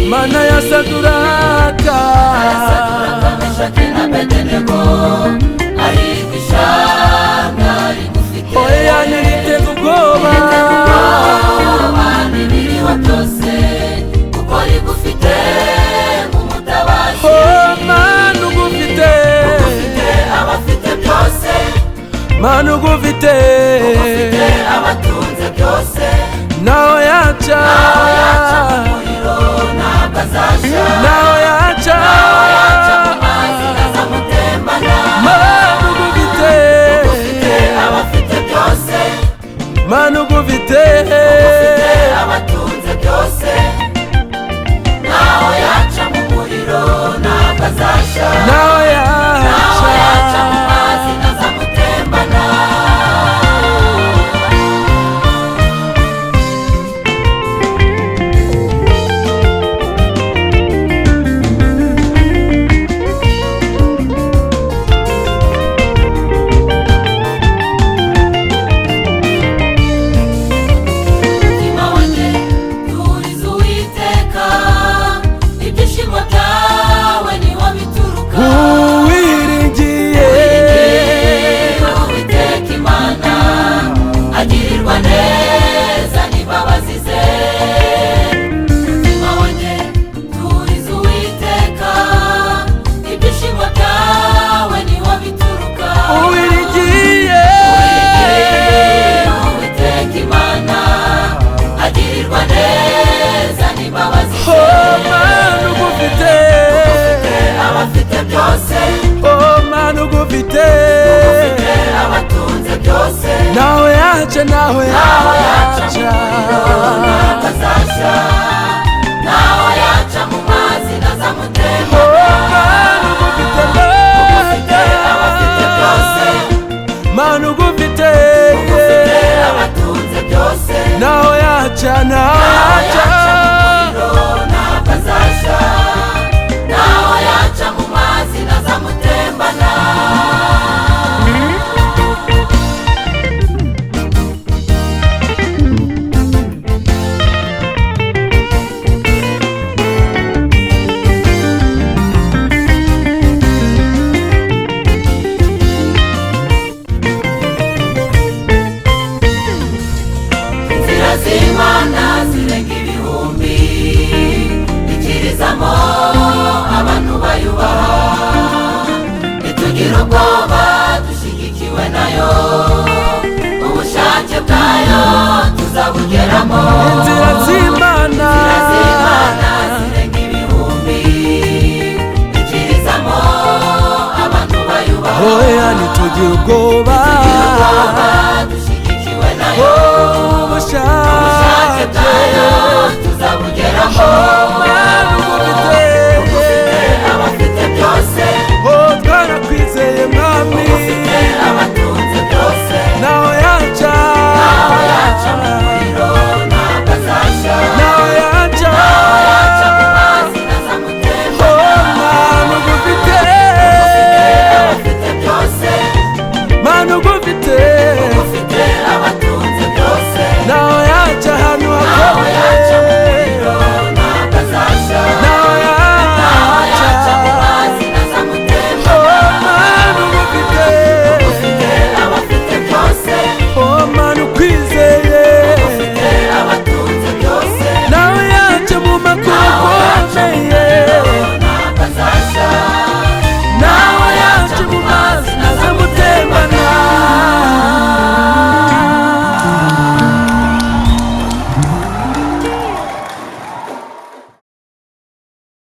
mana ya Saduraka Meshaki na Abedenego arigisha mwari gufite oya nilitega ubwoba n'ibiriho byose kuko rigufite nk'umutabazi mana ugufite abafite byose mana ugufite abatunze byose naho yaca umuriro ntabwo azasha naho yaca mu mazi azamutembana mana ugufite abafite byose mana ugufite abatunze byose naho yaca mu muriro ntabwo azasha naho yaca mu mazi azamutembana abatunze byose naho yaca naho yaca azasha naho yaca mu mazi nazamutemba abafite byose mana ugufite abatunze byose naho yaca naho yaca ntabwo azasha naho yaca mu mazi nazamutembana z'Imana zirenga ibihumbi ikirizamo abantu bayubaha ntitugire ubwoba dushyigikiwe nayo ubushake bwayo tuzabugeramo inzira z'Imana zirenga ibihumbi ikirizamo abantu bayubaha oya ntitugire ubwoba dushyigikiwe nayo ubushake bwayo tuzabugeramo abafite byose twarakwizeye mwami abatunze byose naho yaca mu muriro ntabwo azasha naho yaca mu mazi nazamutemba mana ugufite abafite byose mana ugufite